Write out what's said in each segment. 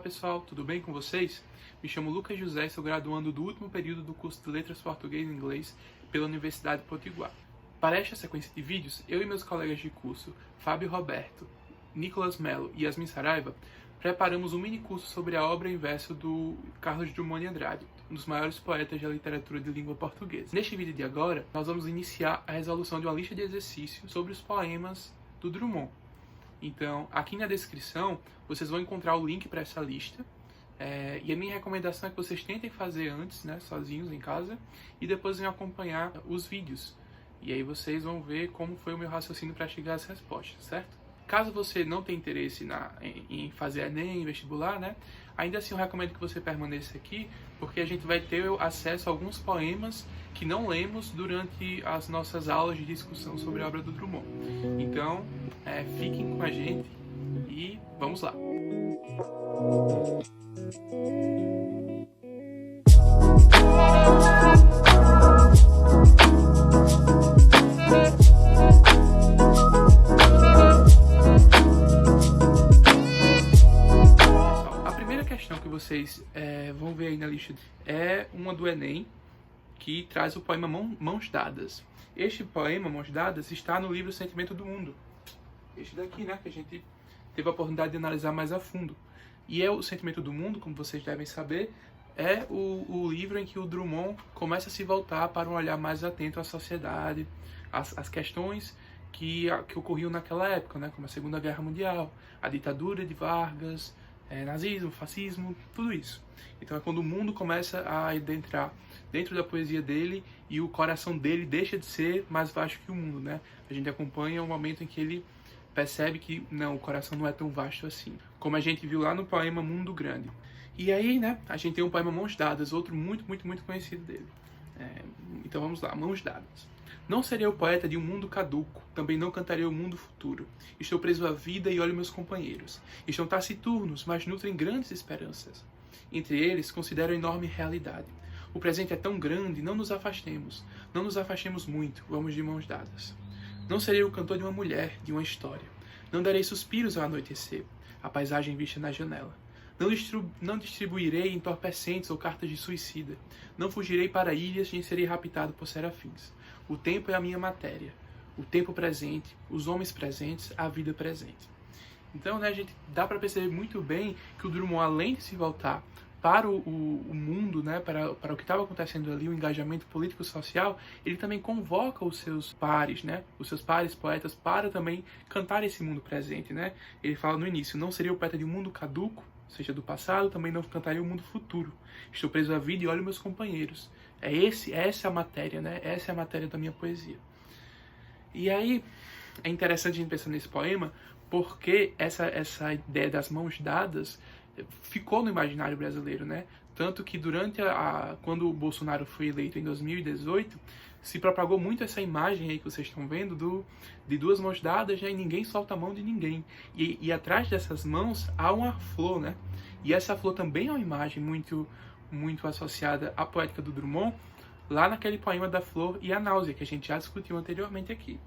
pessoal, tudo bem com vocês? Me chamo Lucas José e sou graduando do último período do curso de Letras Português e Inglês pela Universidade Potiguar. Para esta sequência de vídeos, eu e meus colegas de curso, Fábio Roberto, Nicolas Melo e Yasmin Saraiva, preparamos um mini curso sobre a obra em verso do Carlos Drummond de Andrade, um dos maiores poetas da literatura de língua portuguesa. Neste vídeo de agora, nós vamos iniciar a resolução de uma lista de exercícios sobre os poemas do Drummond. Então, aqui na descrição, vocês vão encontrar o link para essa lista. E a minha recomendação é que vocês tentem fazer antes, né, sozinhos em casa, e depois venham acompanhar os vídeos. E aí vocês vão ver como foi o meu raciocínio para chegar às respostas, certo? Caso você não tenha interesse em fazer Enem, vestibular, né, ainda assim eu recomendo que você permaneça aqui, porque a gente vai ter acesso a alguns poemas que não lemos durante as nossas aulas de discussão sobre a obra do Drummond. Então, fiquem com a gente e vamos lá! A primeira questão que vocês vão ver aí na lista é uma do Enem, que traz o poema Mãos Dadas. Este poema, Mãos Dadas, está no livro Sentimento do Mundo. Este daqui, né, que a gente teve a oportunidade de analisar mais a fundo. E o Sentimento do Mundo, como vocês devem saber, é o livro em que o Drummond começa a se voltar para um olhar mais atento à sociedade, às questões que ocorriam naquela época, né, como a Segunda Guerra Mundial, a ditadura de Vargas, nazismo, fascismo, tudo isso. Então é quando o mundo começa a adentrar dentro da poesia dele e o coração dele deixa de ser mais vasto que o mundo, né? A gente acompanha o momento em que ele percebe que não, o coração não é tão vasto assim, como a gente viu lá no poema Mundo Grande. E aí, né, a gente tem um poema Mãos Dadas, outro muito conhecido dele. Então vamos lá, Mãos Dadas. Não serei o poeta de um mundo caduco, também não cantarei o mundo futuro. Estou preso à vida e olho meus companheiros. Estão taciturnos, mas nutrem grandes esperanças. Entre eles, considero a enorme realidade. O presente é tão grande, não nos afastemos. Não nos afastemos muito, vamos de mãos dadas. Não serei o cantor de uma mulher, de uma história. Não darei suspiros ao anoitecer, a paisagem vista na janela. Não distribuirei entorpecentes ou cartas de suicida. Não fugirei para ilhas nem serei raptado por serafins. O tempo é a minha matéria. O tempo presente, os homens presentes, a vida presente. Então, né, a gente dá para perceber muito bem que o Drummond, além de se voltar para o mundo, né, para o que estava acontecendo ali, o engajamento político-social, ele também convoca os seus pares, né, os seus pares poetas, para também cantar esse mundo presente. Né? Ele fala no início, não seria o poeta de um mundo caduco, ou seja, do passado, também não cantaria o mundo futuro. Estou preso à vida e olho meus companheiros. Essa é a matéria, né? Essa é a matéria da minha poesia. E aí, é interessante a gente pensar nesse poema, porque essa ideia das mãos dadas ficou no imaginário brasileiro, né? Tanto que quando o Bolsonaro foi eleito em 2018, se propagou muito essa imagem aí que vocês estão vendo de duas mãos dadas, né, e ninguém solta a mão de ninguém. E atrás dessas mãos há uma flor, né? E essa flor também é uma imagem muito associada à poética do Drummond, lá naquele poema da Flor e a Náusea, que a gente já discutiu anteriormente aqui.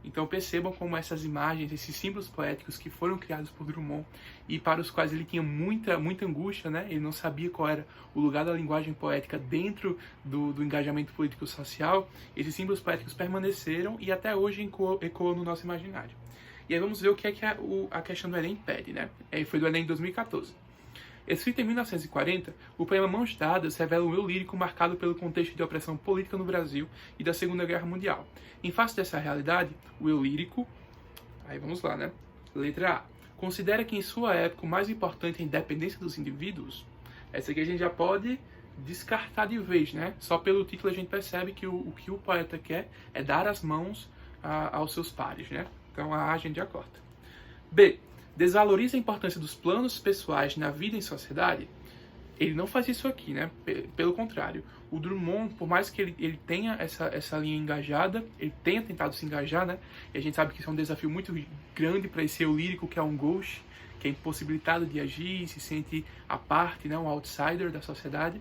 Então percebam como essas imagens, esses símbolos poéticos que foram criados por Drummond e para os quais ele tinha muita angústia, né? Ele não sabia qual era o lugar da linguagem poética dentro do engajamento político-social. Esses símbolos poéticos permaneceram e até hoje ecoam no nosso imaginário. E aí vamos ver o que a questão do Enem pede, né? Foi do Enem de 2014. Escrito em 1940, o poema Mãos Dadas revela um eu lírico marcado pelo contexto de opressão política no Brasil e da Segunda Guerra Mundial. Em face dessa realidade, o eu lírico... Aí vamos lá, né? Letra A. Considera que em sua época o mais importante é a independência dos indivíduos? Essa aqui a gente já pode descartar de vez, né? Só pelo título a gente percebe que o que o poeta quer é dar as mãos aos seus pares, né? Então a gente já corta. B. Desvaloriza a importância dos planos pessoais na vida em sociedade? Ele não faz isso aqui, né? Pelo contrário. O Drummond, por mais que ele tenha essa linha engajada, ele tenha tentado se engajar, né? E a gente sabe que isso é um desafio muito grande para esse eu lírico que é um ghost, que é impossibilitado de agir, se sente à parte, né? Um outsider da sociedade.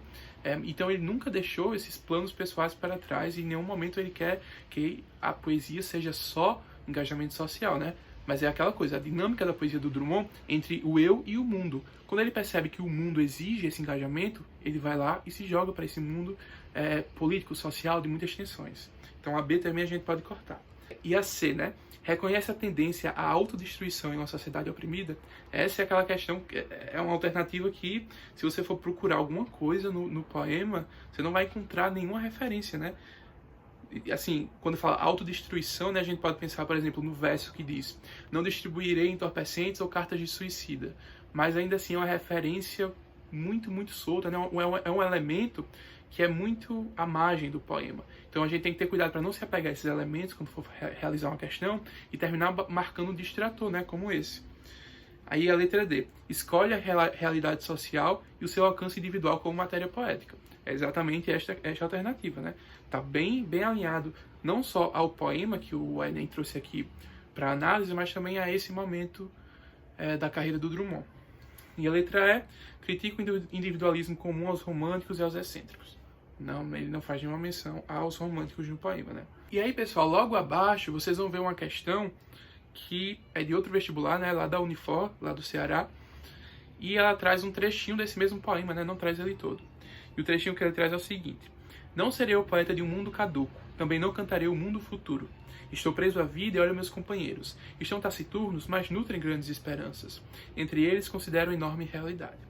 Então ele nunca deixou esses planos pessoais para trás e em nenhum momento ele quer que a poesia seja só engajamento social, né? Mas é aquela coisa, a dinâmica da poesia do Drummond entre o eu e o mundo. Quando ele percebe que o mundo exige esse engajamento, ele vai lá e se joga para esse mundo político, social, de muitas tensões. Então a B também a gente pode cortar. E a C, né? Reconhece a tendência à autodestruição em uma sociedade oprimida? Essa é aquela questão, é uma alternativa que, se você for procurar alguma coisa no poema, você não vai encontrar nenhuma referência, né? Assim, quando fala autodestruição, né, a gente pode pensar, por exemplo, no verso que diz: não distribuirei entorpecentes ou cartas de suicida. Mas ainda assim é uma referência muito, muito solta, né? É um elemento que é muito à margem do poema. Então a gente tem que ter cuidado para não se apegar a esses elementos quando for realizar uma questão e terminar marcando um distrator, né, como esse. Aí a letra D. Escolhe a realidade social e o seu alcance individual como matéria poética. É exatamente esta alternativa, né? Tá bem alinhado não só ao poema que o Enem trouxe aqui para análise, mas também a esse momento da carreira do Drummond. E a letra E. Critica o individualismo comum aos românticos e aos excêntricos. Não, ele não faz nenhuma menção aos românticos no poema, né? E aí, pessoal, logo abaixo vocês vão ver uma questão que é de outro vestibular, né, lá da Unifor, lá do Ceará, e ela traz um trechinho desse mesmo poema, né, não traz ele todo. E o trechinho que ele traz é o seguinte: não serei o poeta de um mundo caduco, também não cantarei o mundo futuro. Estou preso à vida e olho meus companheiros. Estão taciturnos, mas nutrem grandes esperanças. Entre eles considero enorme realidade.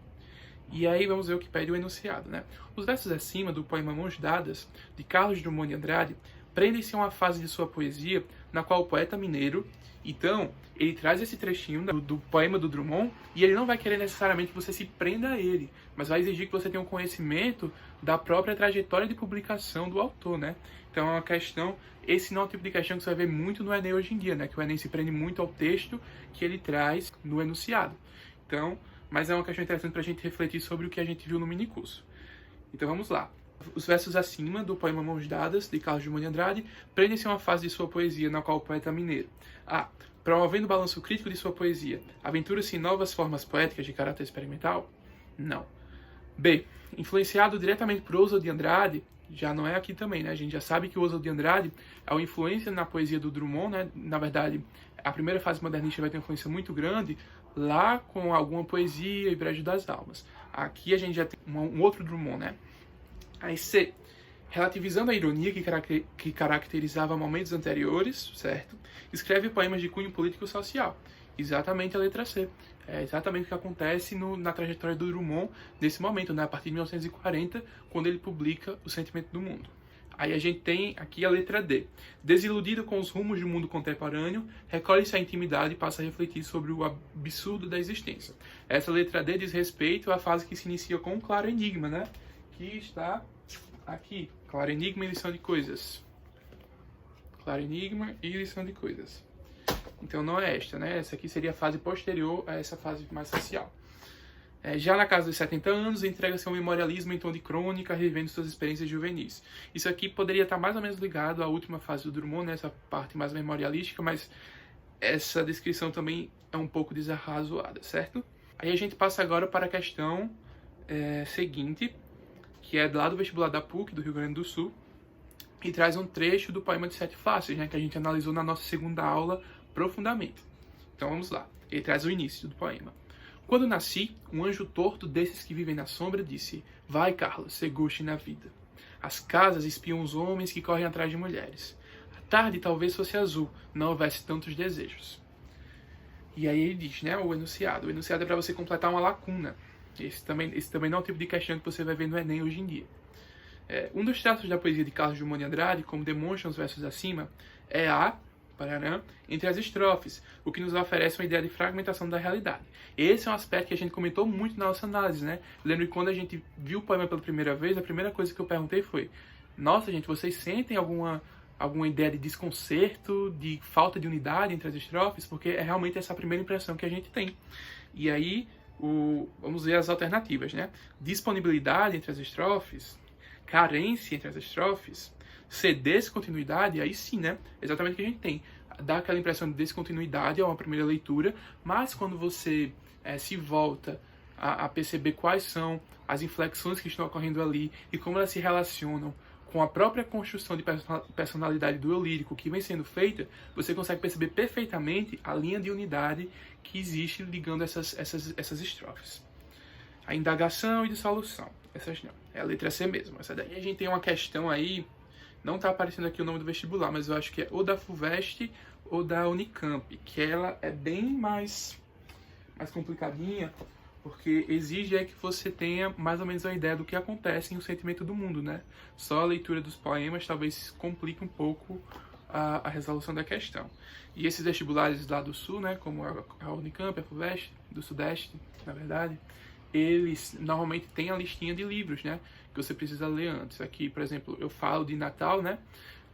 E aí vamos ver o que pede o enunciado, né? Os versos acima do poema Mãos Dadas, de Carlos Drummond de Andrade, prendem-se a uma fase de sua poesia na qual o poeta mineiro, então, ele traz esse trechinho do poema do Drummond e ele não vai querer necessariamente que você se prenda a ele, mas vai exigir que você tenha um conhecimento da própria trajetória de publicação do autor, né? Então é uma questão, esse não é o tipo de questão que você vai ver muito no Enem hoje em dia, né? Que o Enem se prende muito ao texto que ele traz no enunciado. Então, mas é uma questão interessante para a gente refletir sobre o que a gente viu no minicurso. Então vamos lá. Os versos acima do poema Mãos Dadas, de Carlos Drummond de Andrade, prendem-se a uma fase de sua poesia na qual o poeta mineiro A. Promovendo o balanço crítico de sua poesia, aventura-se em novas formas poéticas de caráter experimental? Não. B. Influenciado diretamente por Oswald de Andrade, já não é aqui também, né? A gente já sabe que o Oswald de Andrade é uma influência na poesia do Drummond, né? Na verdade, a primeira fase modernista vai ter uma influência muito grande lá com alguma poesia e Brejo das Almas. Aqui a gente já tem um outro Drummond, né? Aí C. Relativizando a ironia que caracterizava momentos anteriores, certo? Escreve poemas de cunho político e social. Exatamente a letra C. É exatamente o que acontece na trajetória do Drummond nesse momento, né? A partir de 1940, quando ele publica O Sentimento do Mundo. Aí a gente tem aqui a letra D. Desiludido com os rumos do mundo contemporâneo, recolhe-se à intimidade e passa a refletir sobre o absurdo da existência. Essa letra D diz respeito à fase que se inicia com um claro enigma, né? Que está aqui. Claro enigma e lição de coisas. Claro enigma e lição de coisas. Então não é esta, né? Essa aqui seria a fase posterior a essa fase mais social. Já na casa dos 70 anos, entrega-se ao memorialismo em tom de crônica, revendo suas experiências juvenis. Isso aqui poderia estar mais ou menos ligado à última fase do Drummond, né? Essa parte mais memorialística, mas essa descrição também é um pouco desarrazoada, certo? Aí a gente passa agora para a questão seguinte, que é lá do vestibular da PUC, do Rio Grande do Sul, e traz um trecho do poema de Sete Faces, né, que a gente analisou na nossa segunda aula profundamente. Então vamos lá, ele traz o início do poema. Quando nasci, um anjo torto desses que vivem na sombra disse: vai, Carlos, se goste na vida. As casas espiam os homens que correm atrás de mulheres. A tarde talvez fosse azul, não houvesse tantos desejos. E aí ele diz, né, o enunciado. O enunciado é para você completar uma lacuna. Esse também não é o tipo de questão que você vai ver no Enem hoje em dia. Um dos traços da poesia de Carlos Drummond de Andrade, como demonstram os versos acima, é entre as estrofes, o que nos oferece uma ideia de fragmentação da realidade. Esse é um aspecto que a gente comentou muito na nossa análise, né? Lembro que quando a gente viu o poema pela primeira vez, a primeira coisa que eu perguntei foi: nossa, gente, vocês sentem alguma ideia de desconcerto, de falta de unidade entre as estrofes? Porque é realmente essa a primeira impressão que a gente tem. E aí, vamos ver as alternativas, né? Disponibilidade entre as estrofes, carência entre as estrofes, descontinuidade, aí sim, né? Exatamente o que a gente tem. Dá aquela impressão de descontinuidade, é uma primeira leitura, mas quando você se volta a perceber quais são as inflexões que estão ocorrendo ali e como elas se relacionam com a própria construção de personalidade do eu lírico que vem sendo feita, você consegue perceber perfeitamente a linha de unidade que existe ligando essas estrofes. A indagação e dissolução. Essas não. É a letra C mesmo. Essa daí a gente tem uma questão aí, não está aparecendo aqui o nome do vestibular, mas eu acho que é ou da FUVEST ou da Unicamp, que ela é bem mais complicadinha, porque exige que você tenha mais ou menos uma ideia do que acontece em O Sentimento do Mundo, né? Só a leitura dos poemas talvez complique um pouco a resolução da questão. E esses vestibulares lá do Sul, né, como a Unicamp, a FUVEST, do Sudeste, na verdade, eles normalmente têm a listinha de livros, né, que você precisa ler antes. Aqui, por exemplo, eu falo de Natal, né?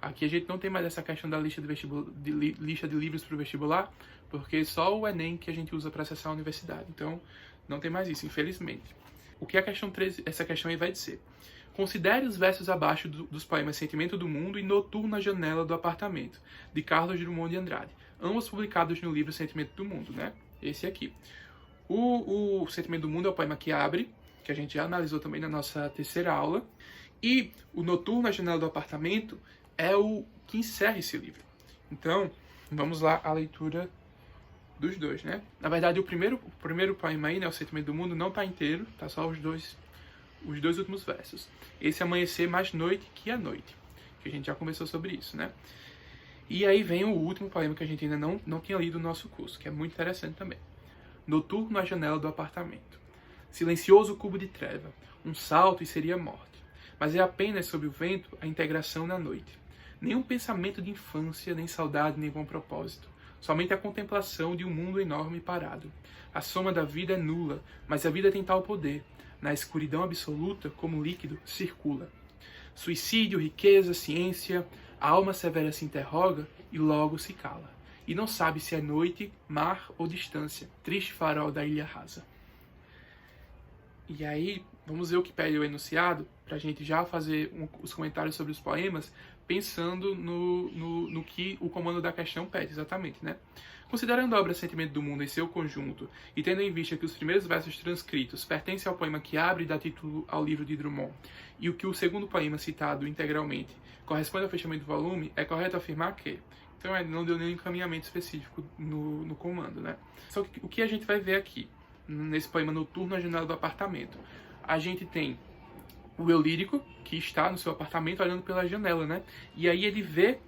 Aqui a gente não tem mais essa questão da lista lista de livros para o vestibular, porque só o Enem que a gente usa para acessar a universidade. Então, não tem mais isso, infelizmente. O que a questão 13, essa questão aí vai dizer? Considere os versos abaixo dos poemas Sentimento do Mundo e Noturno na Janela do Apartamento, de Carlos Drummond de Andrade, ambos publicados no livro Sentimento do Mundo, né? Esse aqui. O Sentimento do Mundo é o poema que abre, que a gente já analisou também na nossa terceira aula, e o Noturno na Janela do Apartamento é o que encerra esse livro. Então, vamos lá à leitura dos dois, né? Na verdade, o primeiro poema aí, né, o Sentimento do Mundo, não está inteiro, tá só os dois últimos versos. Esse amanhecer mais noite que a noite, que a gente já conversou sobre isso, né? E aí vem o último poema que a gente ainda não tinha lido no nosso curso, que é muito interessante também. Noturno na janela do apartamento. Silencioso cubo de treva, um salto e seria morte. Mas é apenas sob o vento a integração na noite. Nenhum pensamento de infância, nem saudade, nem bom propósito. Somente a contemplação de um mundo enorme e parado. A soma da vida é nula, mas a vida tem tal poder. Na escuridão absoluta, como líquido, circula. Suicídio, riqueza, ciência, a alma severa se interroga e logo se cala. E não sabe se é noite, mar ou distância, triste farol da ilha rasa. E aí, vamos ver o que pede o enunciado, para a gente já fazer os comentários sobre os poemas, pensando no que o comando da questão pede exatamente, né? Considerando a obra Sentimento do Mundo em seu conjunto, e tendo em vista que os primeiros versos transcritos pertencem ao poema que abre e dá título ao livro de Drummond, e o que o segundo poema citado integralmente corresponde ao fechamento do volume, é correto afirmar que... Então, ele não deu nenhum encaminhamento específico no comando, né? Só que o que a gente vai ver aqui, nesse poema Noturno na Janela do Apartamento? A gente tem o eu lírico, que está no seu apartamento olhando pela janela, né? E aí ele vê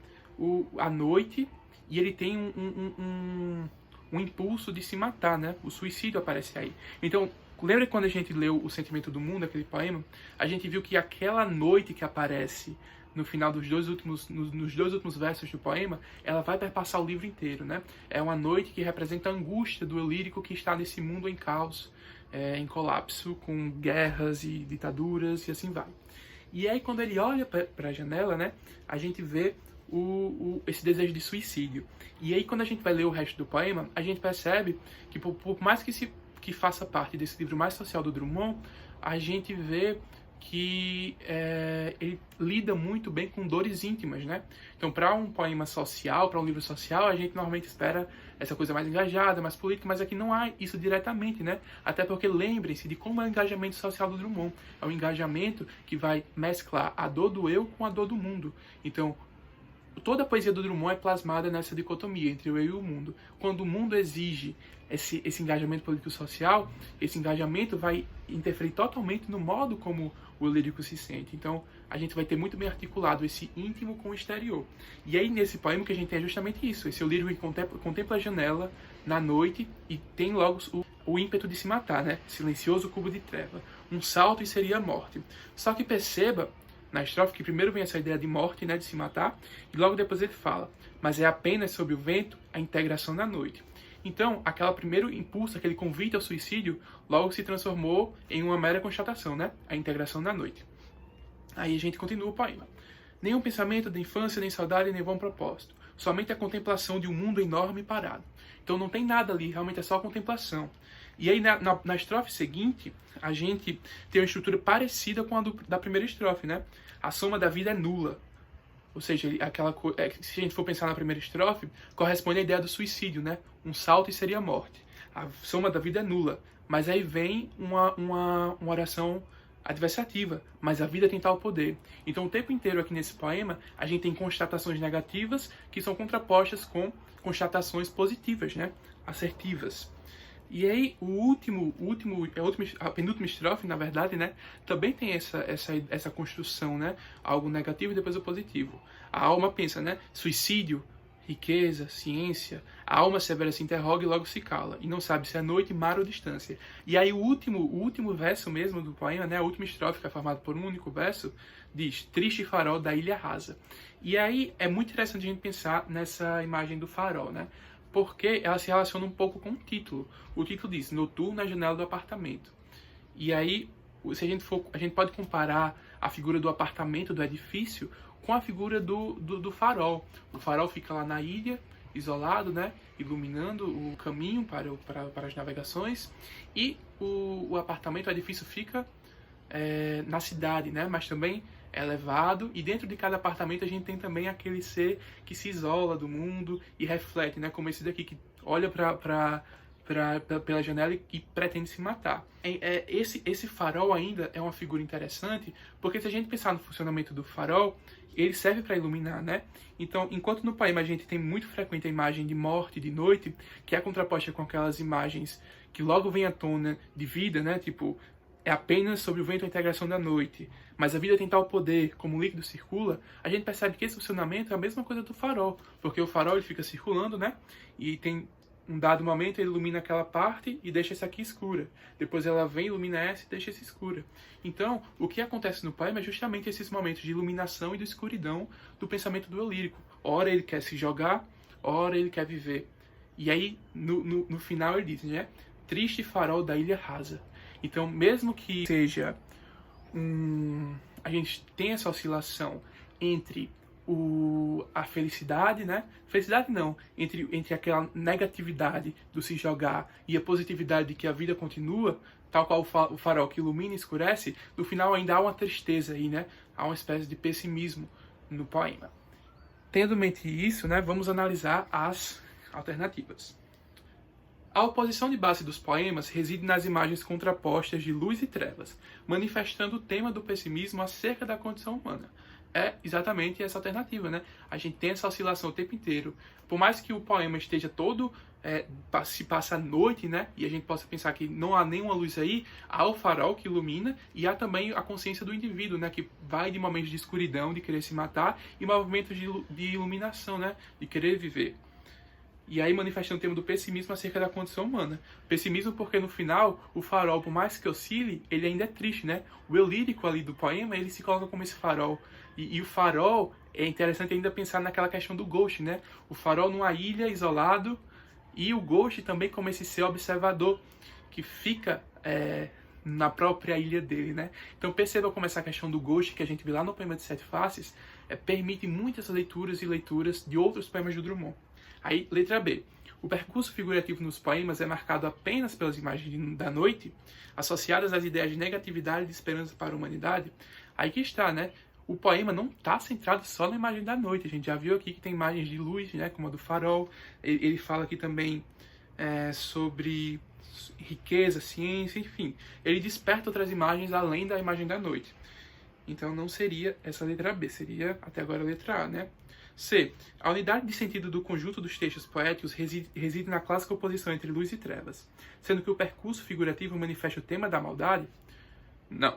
a noite e ele tem um impulso de se matar, né? O suicídio aparece aí. Então, lembra quando a gente leu O Sentimento do Mundo, aquele poema? A gente viu que aquela noite que aparece no final nos dois últimos versos do poema, ela vai perpassar o livro inteiro, né? É uma noite que representa a angústia do eu lírico que está nesse mundo em caos, em colapso, com guerras e ditaduras e assim vai. E aí quando ele olha para a janela, né, a gente vê esse desejo de suicídio. E aí quando a gente vai ler o resto do poema, a gente percebe que por mais que faça parte desse livro mais social do Drummond, a gente vê que ele lida muito bem com dores íntimas, né? Então, para um poema social, para um livro social, a gente normalmente espera essa coisa mais engajada, mais política, mas aqui não há isso diretamente, né? Até porque lembrem-se de como é o engajamento social do Drummond. É um engajamento que vai mesclar a dor do eu com a dor do mundo. Então, toda a poesia do Drummond é plasmada nessa dicotomia entre o eu e o mundo. Quando o mundo exige esse engajamento político-social, esse engajamento vai interferir totalmente no modo como o lírico se sente. Então, a gente vai ter muito bem articulado esse íntimo com o exterior. E aí, nesse poema, que a gente tem é justamente isso. Esse lírico que contempla a janela na noite e tem logo o ímpeto de se matar, né? Silencioso cubo de treva. Um salto e seria a morte. Só que perceba, na estrofe, que primeiro vem essa ideia de morte, né? De se matar. E logo depois ele fala, mas é apenas sob o vento a integração da noite. Então, aquele primeiro impulso, aquele convite ao suicídio, logo se transformou em uma mera constatação, né? A integração da noite. Aí a gente continua o poema. Nenhum pensamento de infância, nem saudade, nem bom propósito. Somente a contemplação de um mundo enorme e parado. Então não tem nada ali, realmente é só a contemplação. E aí na estrofe seguinte, a gente tem uma estrutura parecida com a da primeira estrofe, né? A soma da vida é nula. Ou seja, se a gente for pensar na primeira estrofe, corresponde à ideia do suicídio, né? Um salto e seria a morte. A soma da vida é nula. Mas aí vem uma oração adversativa, mas a vida tem tal poder. Então, o tempo inteiro aqui nesse poema, a gente tem constatações negativas que são contrapostas com constatações positivas, né? Assertivas. E aí, a penúltima estrofe, na verdade, né? Também tem essa construção, né? Algo negativo e depois o positivo. A alma pensa, né? Suicídio, riqueza, ciência. A alma severa se interroga e logo se cala. E não sabe se é noite, mar ou distância. E aí o último verso mesmo do poema, né? A última estrofe, que é formada por um único verso, diz: triste farol da ilha rasa. E aí é muito interessante a gente pensar nessa imagem do farol, né? Porque ela se relaciona um pouco com o título. O título diz: noturno na janela do apartamento. E aí, se a gente pode comparar a figura do apartamento, do edifício, com a figura do farol. O farol fica lá na ilha, isolado, né? Iluminando o caminho para as navegações. E o apartamento, o edifício, fica na cidade, né? Mas também é elevado. E dentro de cada apartamento a gente tem também aquele ser que se isola do mundo e reflete, né? Como esse daqui que olha pela janela e pretende se matar. Esse farol ainda é uma figura interessante, porque se a gente pensar no funcionamento do farol, ele serve para iluminar, né? Então, enquanto no poema a gente tem muito frequente a imagem de morte, de noite, que é contraposta com aquelas imagens que logo vem à tona de vida, né? Tipo, é apenas sobre o vento a integração da noite, mas a vida tem tal poder, como o líquido circula, a gente percebe que esse funcionamento é a mesma coisa do farol, porque o farol ele fica circulando, né? E tem um dado momento ele ilumina aquela parte e deixa essa aqui escura. Depois ela vem, ilumina essa e deixa essa escura. Então, o que acontece no poema é justamente esses momentos de iluminação e de escuridão do pensamento do eu lírico. Ora ele quer se jogar, ora ele quer viver. E aí, no final ele diz, né? Triste farol da ilha rasa. Então, mesmo que seja a gente tem essa oscilação entre a felicidade, né? Felicidade não, entre aquela negatividade do se jogar e a positividade de que a vida continua, tal qual o farol que ilumina e escurece, no final ainda há uma tristeza aí, né? Há uma espécie de pessimismo no poema. Tendo em mente isso, né? Vamos analisar as alternativas. A oposição de base dos poemas reside nas imagens contrapostas de luz e trevas, manifestando o tema do pessimismo acerca da condição humana. É exatamente essa alternativa, né? A gente tem essa oscilação o tempo inteiro. Por mais que o poema esteja todo, se passa a noite, né? E a gente possa pensar que não há nenhuma luz aí, há o farol que ilumina e há também a consciência do indivíduo, né? Que vai de momentos de escuridão, de querer se matar, e movimentos de iluminação, né? De querer viver. E aí manifestando o tema do pessimismo acerca da condição humana. Pessimismo porque no final, o farol, por mais que oscile, ele ainda é triste, né? O eu lírico ali do poema, ele se coloca como esse farol. E o farol, é interessante ainda pensar naquela questão do Ghost, né? O farol numa ilha, isolado, e o Ghost também como esse ser observador, que fica na própria ilha dele, né? Então perceba como essa questão do Ghost, que a gente vê lá no poema de Sete Faces, permite muitas leituras e leituras de outros poemas do Drummond. Aí, letra B. O percurso figurativo nos poemas é marcado apenas pelas imagens da noite, associadas às ideias de negatividade e de esperança para a humanidade. Aí que está, né? O poema não está centrado só na imagem da noite. A gente já viu aqui que tem imagens de luz, né? Como a do farol. Ele fala aqui também sobre riqueza, ciência, enfim. Ele desperta outras imagens além da imagem da noite. Então não seria essa letra B, seria até agora a letra A, né? C. A unidade de sentido do conjunto dos textos poéticos reside na clássica oposição entre luz e trevas, sendo que o percurso figurativo manifesta o tema da maldade? Não.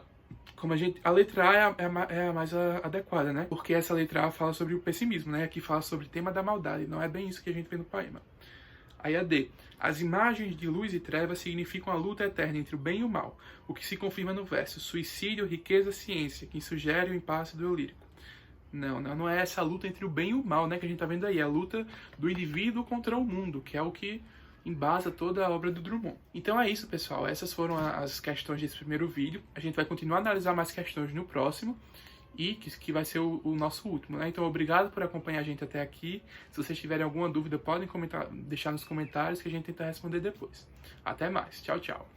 Como a letra A é a mais adequada, né? Porque essa letra A fala sobre o pessimismo, né? Aqui fala sobre o tema da maldade, não é bem isso que a gente vê no poema. Aí a D. As imagens de luz e trevas significam a luta eterna entre o bem e o mal, o que se confirma no verso suicídio, riqueza, ciência, que sugere o impasse do eu lírico. Não é essa luta entre o bem e o mal, né, que a gente tá vendo aí. É a luta do indivíduo contra o mundo, que é o que embasa toda a obra do Drummond. Então é isso, pessoal. Essas foram as questões desse primeiro vídeo. A gente vai continuar a analisar mais questões no próximo, e que vai ser o nosso último, né? Então obrigado por acompanhar a gente até aqui. Se vocês tiverem alguma dúvida, podem deixar nos comentários que a gente tenta responder depois. Até mais. Tchau, tchau.